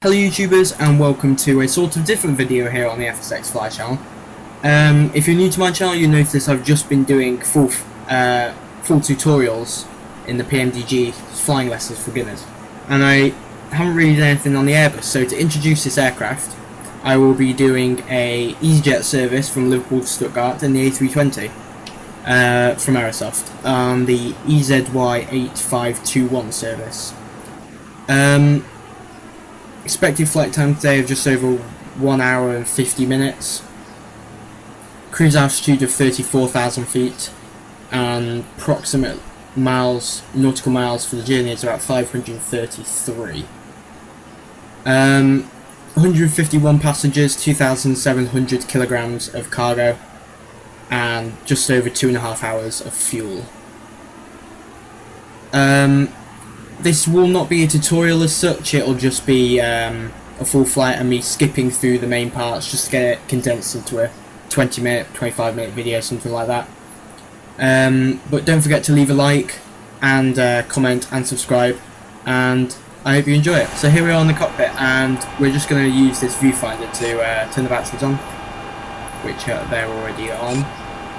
Hello YouTubers, and welcome to a sort of different video here on the FSX Fly channel. If you're new to my channel, you'll notice I've just been doing full tutorials in the PMDG flying lessons for beginners, and I haven't really done anything on the Airbus. So to introduce this aircraft, I will be doing a EasyJet service from Liverpool to Stuttgart in the A320 from Aerosoft on the EZY8521 service. Expected flight time today of just over 1 hour and 50 minutes. Cruise altitude of 34,000 feet, and approximate nautical miles for the journey is about 533. 151 passengers, 2,700 kilograms of cargo, and just over 2.5 hours of fuel. This will not be a tutorial as such, it'll just be a full flight and me skipping through the main parts just to get it condensed into a 20-minute, 25-minute video, something like that. But don't forget to leave a like and comment and subscribe, and I hope you enjoy it. So here we are in the cockpit, and we're just going to use this viewfinder to turn the BADSOs on, which they're already on,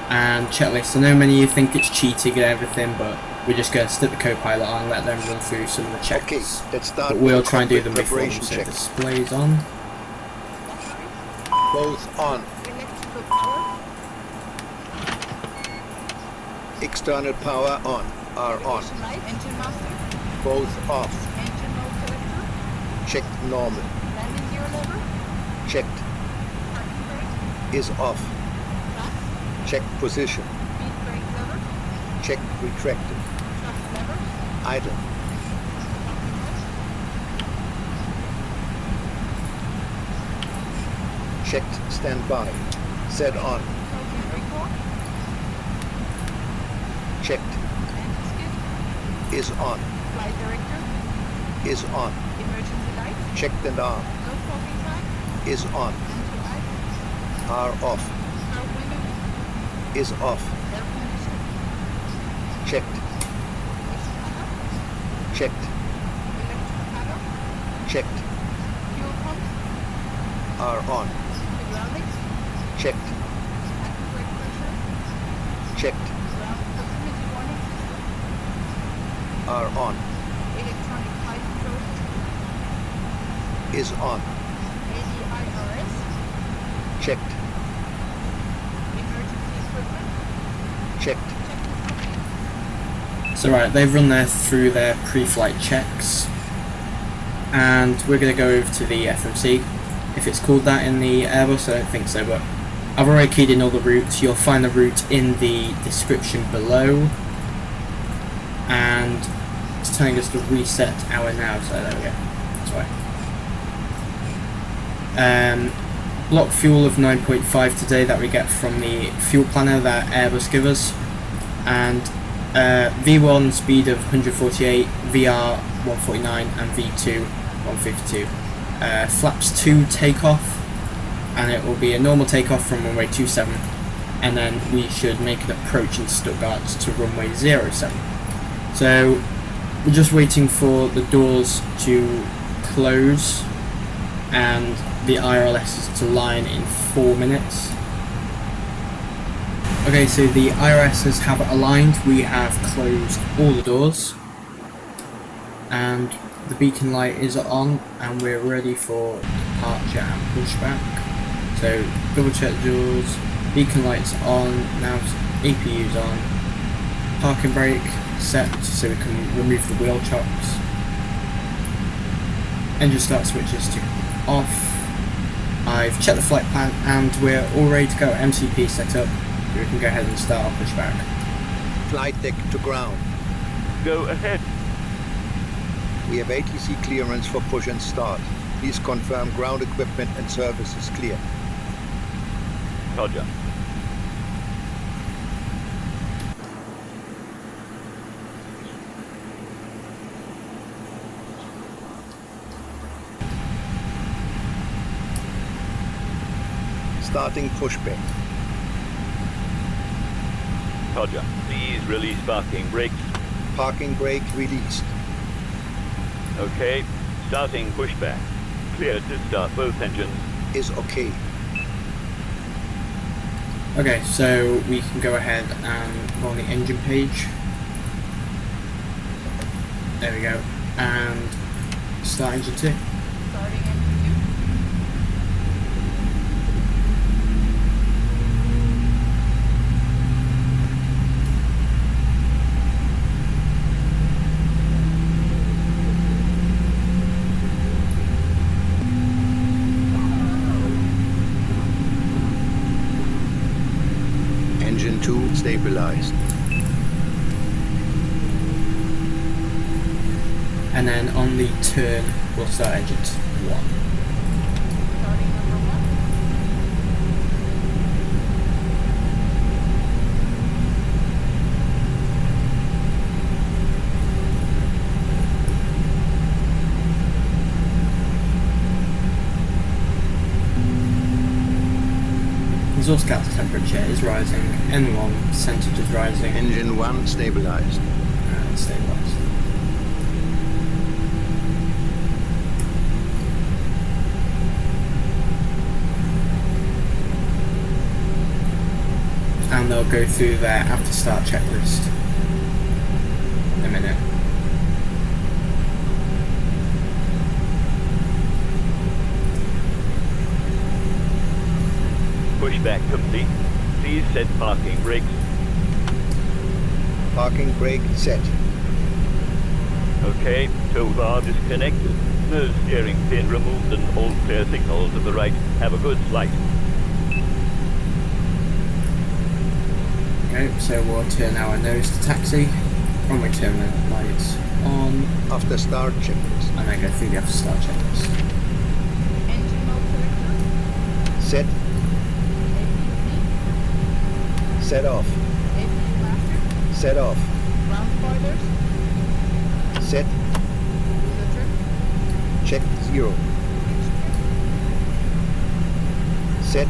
and checklist. I know many of you think it's cheating and everything, but we're just going to stick the co-pilot on and let them run through some of the checks. Okay, let's start. But we'll try and do them before them. So displays on. Both on. External power on. Are on. Both off. Checked normal. Checked. Is off. Checked position. Checked retracted. Idle. Checked standby. Set on. Checked. Is on. Flight director. Is on. Emergency lights. Checked and armed. No smoking sign. Is on. Anti-ice. Are off. Power window. Is off. Air conditioning. Checked. Checked. Electric panel. Checked. Fuel pumps. Are on. Hydraulics. Checked. Anti-brake pressure. Checked. Ground proximity warning system. Are on. Electronic flight control system. Is on. ADIRS. Checked. Emergency equipment. Checked. So right, they've run through their pre-flight checks, and we're going to go over to the FMC. If it's called that in the Airbus, I don't think so, but I've already keyed in all the routes. You'll find the route in the description below, and it's telling us to reset our nav, so there we go. That's right. Block fuel of 9.5 today that we get from the fuel planner that Airbus give us, and V1 speed of 148, VR 149, and V2 152. Flaps 2 takeoff, and it will be a normal takeoff from runway 27, and then we should make an approach in Stuttgart to runway 07. So we're just waiting for the doors to close and the IRLSs to line in 4 minutes. Okay, so the IRSs have aligned. We have closed all the doors, and the beacon light is on, and we're ready for departure and pushback. So double check the doors, beacon lights on, now APU's on, parking brake set so we can remove the wheel chocks, engine start switches to off. I've checked the flight plan and we're all ready to go. MCP set up. We can go ahead and start our pushback. Flight deck to ground. Go ahead. We have ATC clearance for push and start. Please confirm ground equipment and service is clear. Roger. Starting pushback. Roger. Please release parking brakes. Parking brake released. Okay. Starting pushback. clear to start both engines. Is okay. Okay, so we can go ahead and go on the engine page. There we go. And start engine 2. Starting engine 2. Engine 2 stabilized. And then on the turn, we'll start engine 1. Starting number 1. Exhaust gas temperature is rising. N1 percentage is rising. Engine 1 stabilized. And stabilized. And they'll go through their after start checklist in a minute. Pushback complete. Please set parking brakes. Parking brake set. Okay, tow bar disconnected. No steering pin removed and all clear signal to the right. Have a good flight. Okay, so we'll turn our nose to taxi. Runway terminal lights on. After start checklist. And then go through the after start checklist. 1. Engine mode selector. Set. APU Set off. APU master. Set off. Ground spoilers. Set. User trim. Check 0. Bridge trim. Set.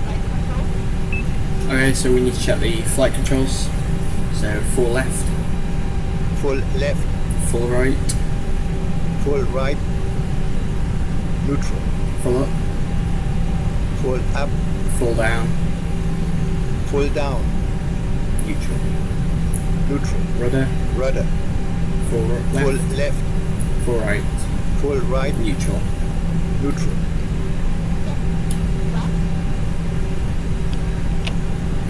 Flight control. Okay, so we need to check the flight controls. So full left, Full left. full right, Full right. Neutral. full up, Full up. full down, Full down. neutral, Neutral. rudder, Rudder. full Full left, left. full right, Full right. neutral. Neutral.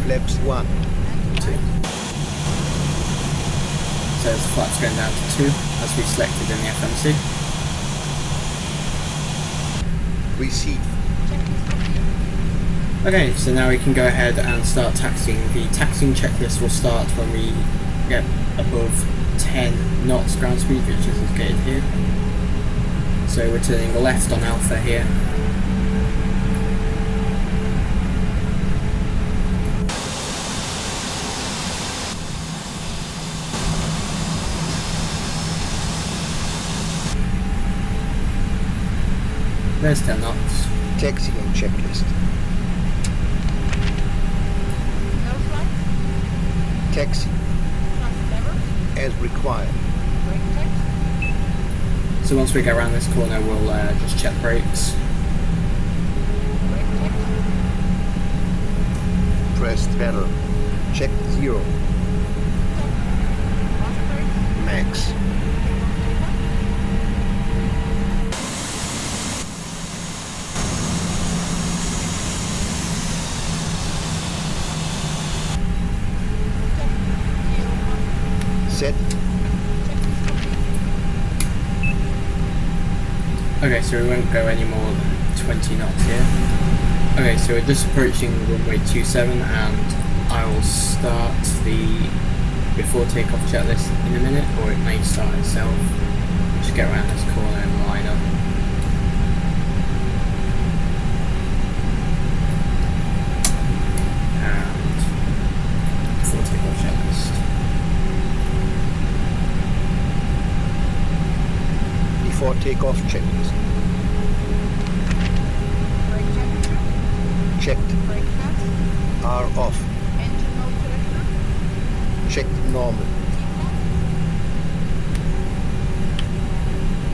Flaps. Flaps 1. Engine Two. light. So the flight's going down to 2 as we selected in the FMC. Receive. Checklist complete. Okay, so now we can go ahead and start taxiing. The taxiing checklist will start when we get above 10 knots ground speed, which is indicated here. So we're turning left on Alpha here. There's 10 knots. Taxiing checklist. No flights. Taxi. Thrust levers. As required. Brake checks. So once we go around this corner, we'll just check brakes. Brake checks. Press pedal. Check 0. Water brakes. Max. Set. Okay, so we won't go any more than 20 knots here. Okay, so we're just approaching runway 27 and I will start the before takeoff checklist in a minute, or it may start itself. Just get around this corner and line up. And before takeoff checklist. Before takeoff checklist. Brake temperature. Checked. Brake flaps. R off. Engine mode selector. Checked normal.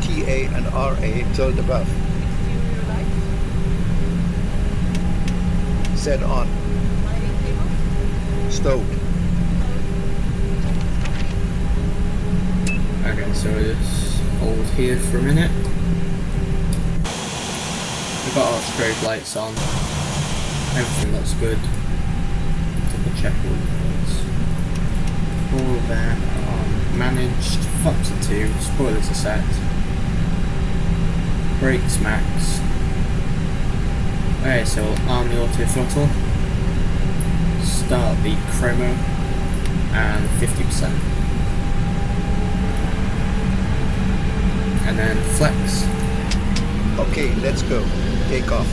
TA and RA told above. Set on. Sliding cable. Stowed. Okay, so we'll just hold here for a minute. We've got our strobe lights on. Everything looks good. Double check all those. All of them are managed. Flaps are 2. Spoilers are set. Brakes max. Okay, so we'll arm the auto throttle. Start the chromo. And 50%. And then flex. Okay, let's go. Take off.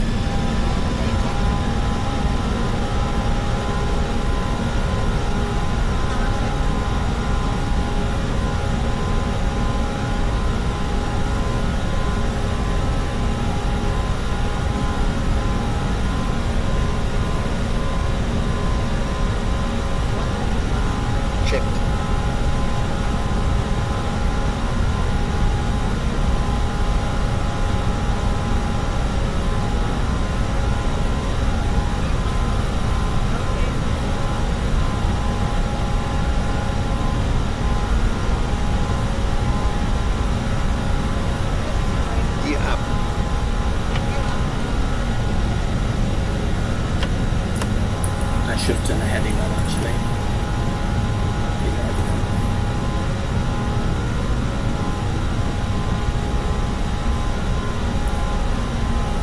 Checked. Gear up. I should have done a heading on actually.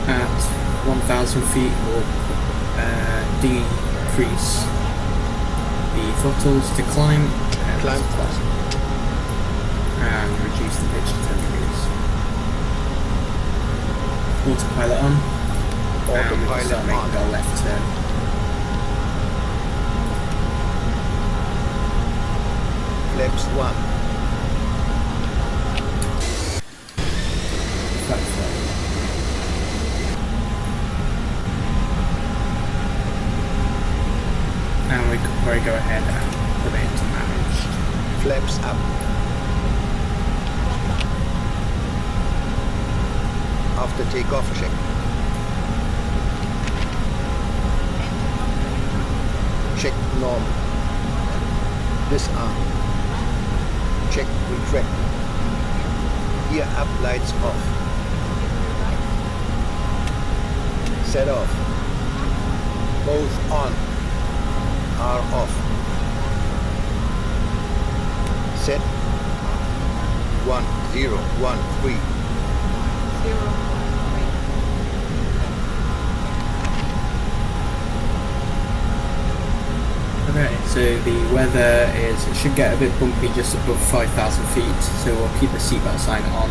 At 1,000 feet we'll decrease the throttles to climb and Climb fast. and reduce the pitch to 10 degrees. Autopilot on. And we can Autopilot start making on. our left turn. Flaps 1. Flaps right. And we could probably go ahead and put it into managed. Flaps up. After takeoff, check. Check normal. Disarm. Check retract. Gear up, lights off. Set off. Both on. Are off. Set 1013. 013. Okay, so the weather is, it should get a bit bumpy just above 5,000 feet, so we'll keep the seatbelt sign on.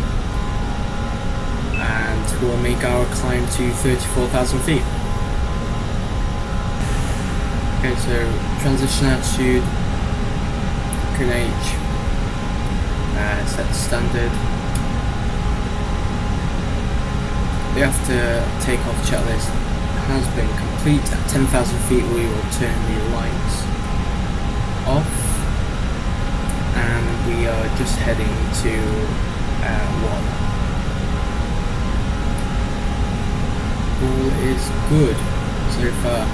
And we'll make our climb to 34,000 feet. Okay, so transition altitude, H, set to standard. The after takeoff checklist has been complete. At 10,000 feet we will turn the lights off and we are just heading to 1. All is good so far.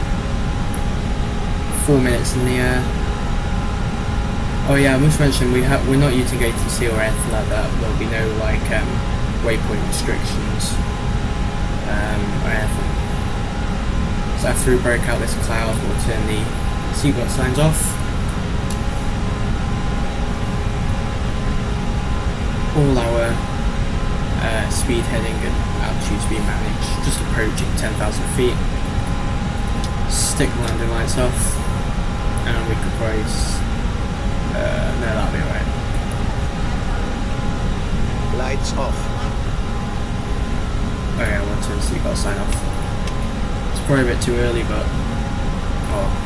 4 minutes in the air. Oh yeah, I must mention we're not using ATC or anything like that. There'll be no like waypoint restrictions or anything. So after we break out this cloud, we'll turn the seatbelt signs off. All our speed heading and altitude speed managed, just approaching 10,000 feet. Stick landing lights off, and we could probably no, that'll be alright. Lights off. Okay, I want to turn the seatbelt sign off. It's probably a bit too early, but oh.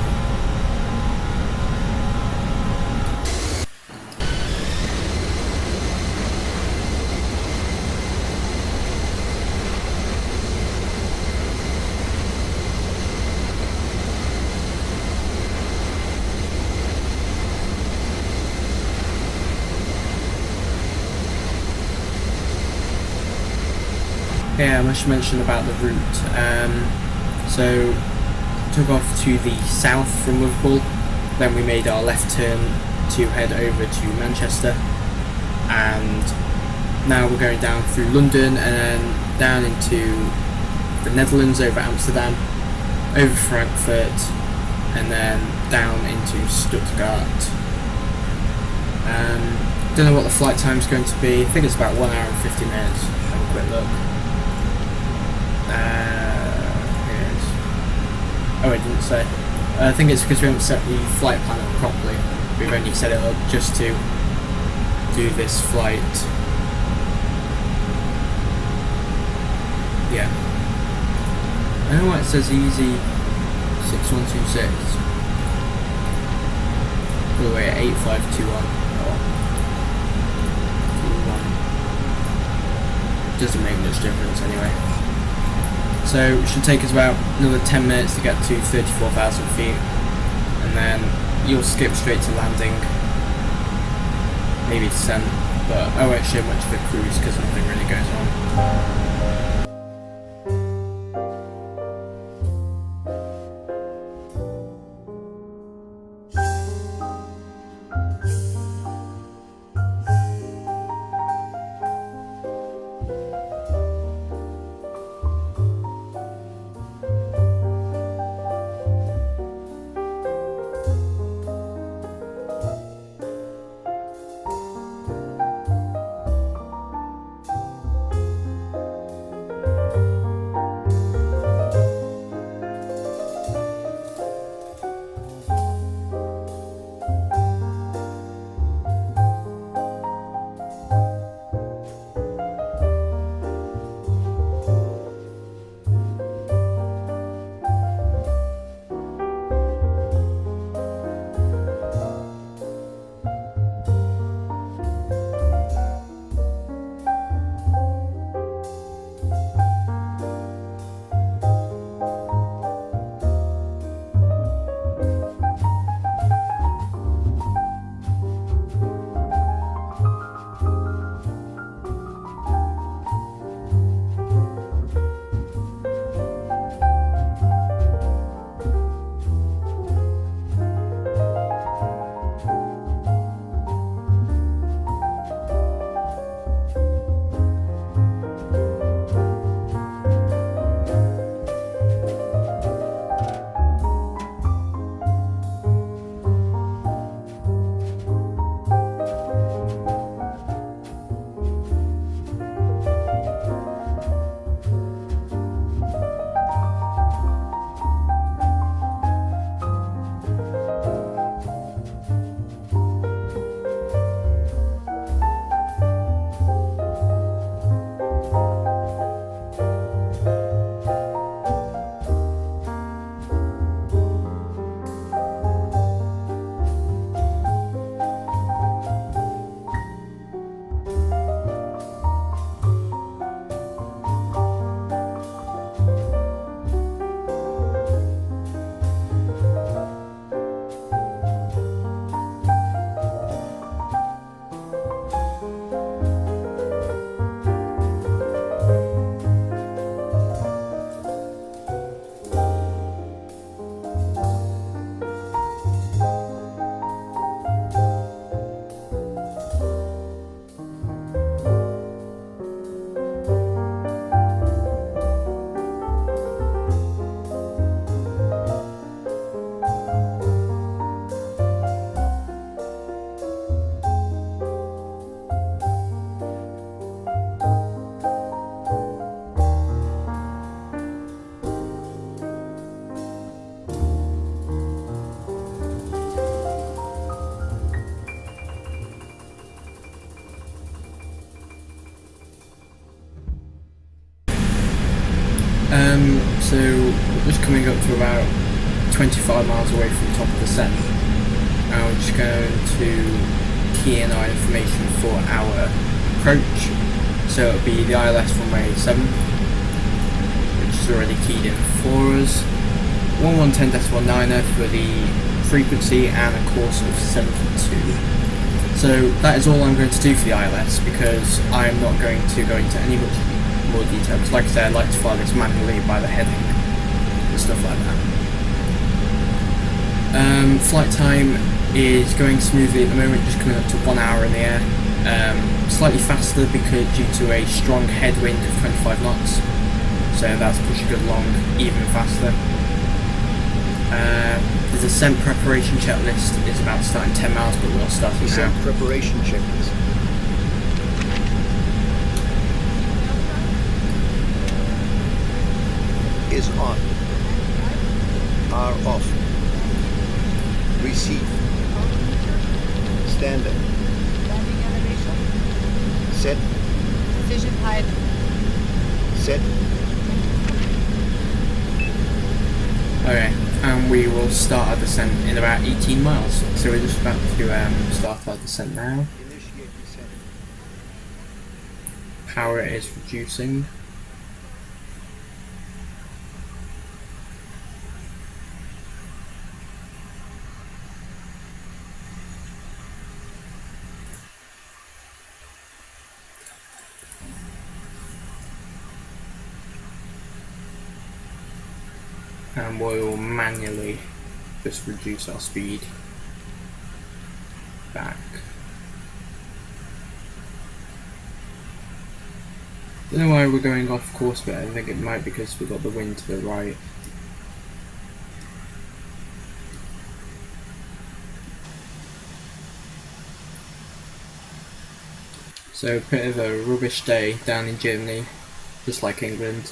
Yeah, I must mention about the route. So took off to the south from Liverpool. Then we made our left turn to head over to Manchester, and now we're going down through London and then down into the Netherlands, over Amsterdam, over Frankfurt, and then down into Stuttgart. Don't know what the flight time is going to be. I think it's about 1 hour and 50 minutes. Have a quick look. Here it is. Oh, it didn't say. I think it's because we haven't set the flight plan up properly. We've only set it up just to do this flight. Yeah. I don't know why it says EZY8521. By the way, 8521. Doesn't make much difference anyway. So it should take us about another 10 minutes to get to 34,000 feet, and then you'll skip straight to landing, maybe descent, but I won't show much of a cruise because nothing really goes on. So we're just coming up to about 25 miles away from the top of the Seine. Now we're just going to key in our information for our approach. So it'll be the ILS runway 7, which is already keyed in for us. 1110.9er for the frequency and a course of 72. So that is all I'm going to do for the ILS, because I'm not going to go into any much more detail, because like I said, I like to fly this manually by the heading and stuff like that. Flight time is going smoothly at the moment, just coming up to 1 hour in the air. Slightly faster because due to a strong headwind of 25 knots, so that's pushing it along even faster. The descent preparation checklist is about to start in 10 miles, but we'll start it Descent now. preparation checklist. Is on. Are off. Receive. Standard. Landing elevation. Set. Precision height. Set. Okay, and we will start our descent in about 18 miles. So we're just about to start our descent now. Initiate descent. Power is reducing. And we'll manually just reduce our speed back. Don't know why we're going off course, but I think it might be because we've got the wind to the right. So a bit of a rubbish day down in Germany, just like England.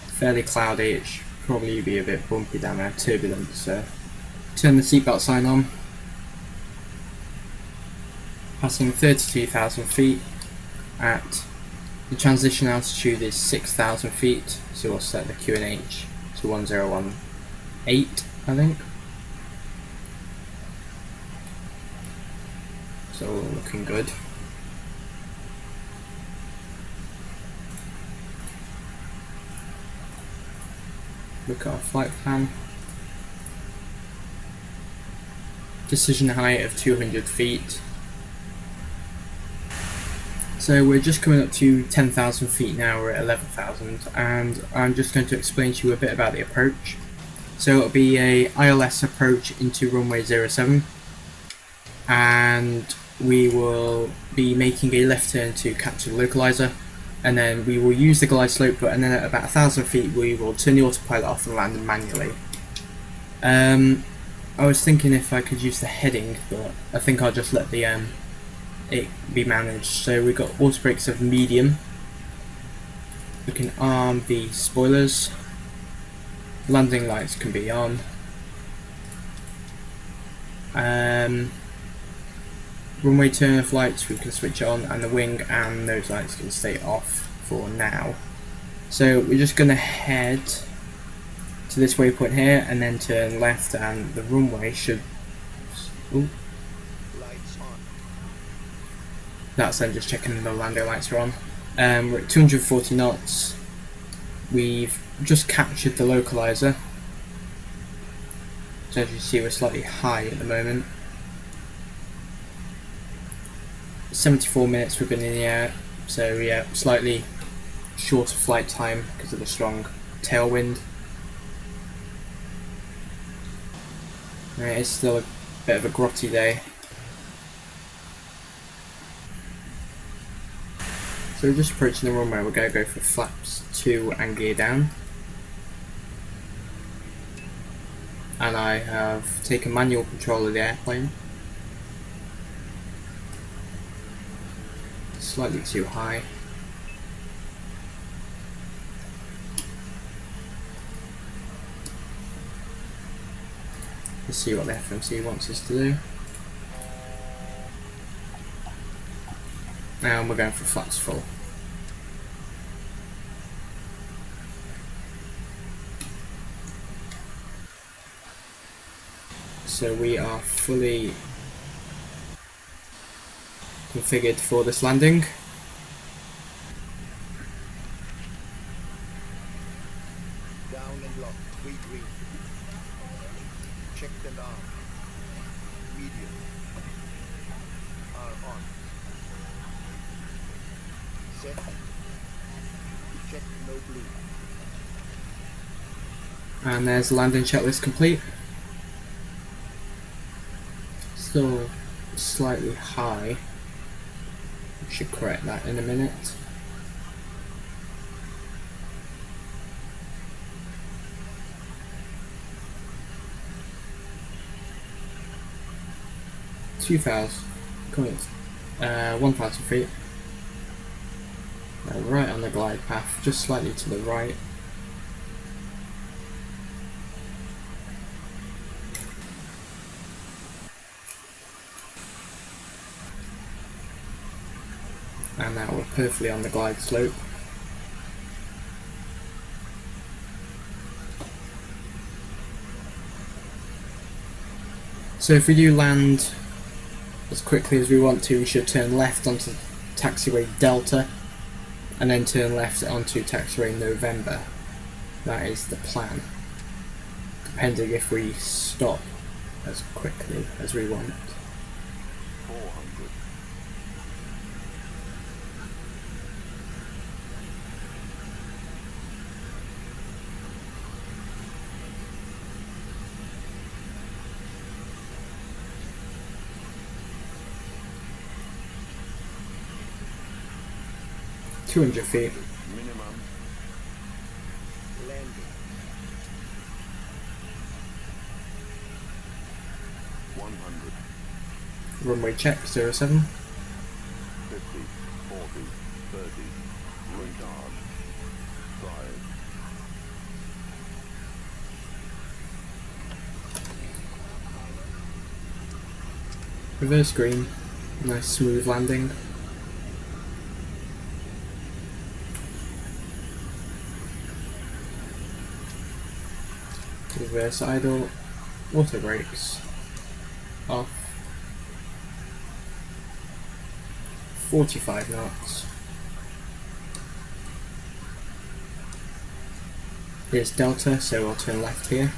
Fairly cloudy, it should probably be a bit bumpy down there, turbulent, so turn the seatbelt sign on. Passing 32,000 feet at the transition altitude is 6,000 feet, so we'll set the QNH to 1018, I think. So all looking good. Look at our flight plan. Decision height of 200 feet. So we're just coming up to 10,000 feet now, we're at 11,000, and I'm just going to explain to you a bit about the approach. So it'll be a ILS approach into runway 07, and we will be making a left turn to capture the localizer, and then we will use the glide slope, and then at about 1,000 feet we will turn the autopilot off and land manually. I was thinking if I could use the heading, but I think I'll just let the it be managed. So we've got auto brakes of medium. We can arm the spoilers. Landing lights can be on. Runway turn off lights we can switch on, and the wing and nose lights can stay off for now. So we're just going to head to this waypoint here and then turn left, and the runway should... Ooh. Lights on. That's then just checking the landing lights are on. We're at 240 knots. We've just captured the localizer. So as you see, we're slightly high at the moment. 74 minutes we've been in the air, so yeah, slightly shorter flight time because of the strong tailwind. It's still a bit of a grotty day. So we're just approaching the runway, we're going to go for flaps 2 and gear down. And I have taken manual control of the airplane. Slightly too high. Let's see what the FMC wants us to do. Now we're going for flaps full. So we are fully configured for this landing. Down and lock. 3 green. Checked and armed. Medium. Are on. Set. Check no blue. And there's the landing checklist complete. still slightly high. We should correct that in a minute. Coming 1,000 feet. Right on the glide path, just slightly to the right. And now we're perfectly on the glide slope. So if we do land as quickly as we want to, we should turn left onto taxiway Delta and then turn left onto taxiway November. That is the plan, depending if we stop as quickly as we want. 400. $200 feet. Minimum. Landing. 100. Runway check 07. 50, 40, 30, retard. 5. Reverse green. Nice smooth landing. Reverse idle. Auto brakes. Off. 45 knots. Here's Delta, so we'll turn left here.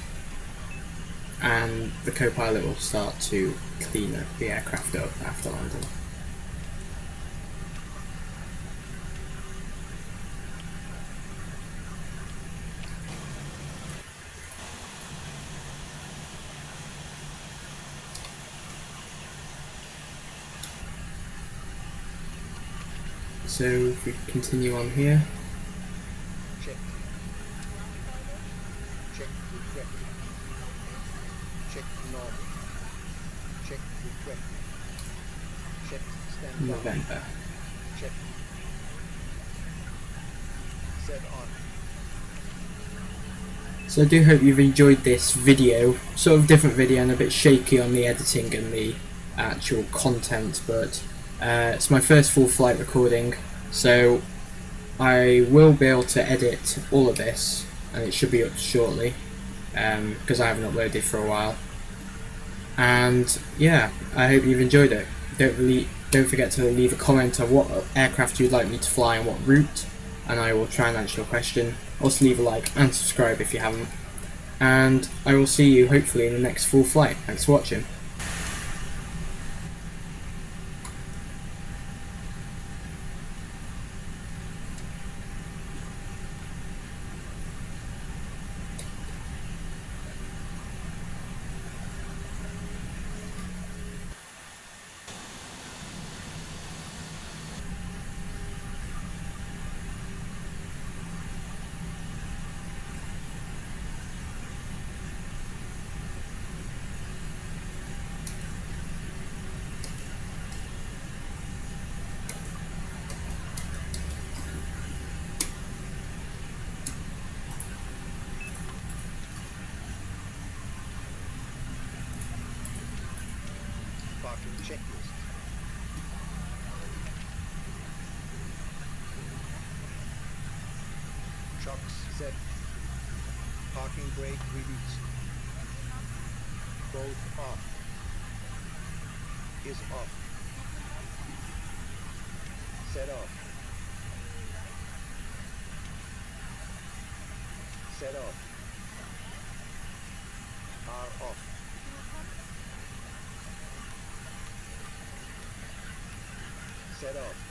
And the co-pilot will start to clean the aircraft up after landing. So if we continue on here, Check. Check retracting. Check normal. Check retracting. Check stand down. November. Check. Set on. So I do hope you've enjoyed this video, sort of different video and a bit shaky on the editing and the actual content, but it's my first full flight recording, so I will be able to edit all of this and it should be up shortly because I haven't uploaded for a while. And yeah, I hope you've enjoyed it. Don't forget to leave a comment on what aircraft you'd like me to fly and what route, and I will try and answer your question. Also leave a like and subscribe if you haven't, and I will see you hopefully in the next full flight. Thanks for watching. Parking checklist. Chocks set. Parking brake released. Both off. Is off. Set off. Set off. Are off. Set off.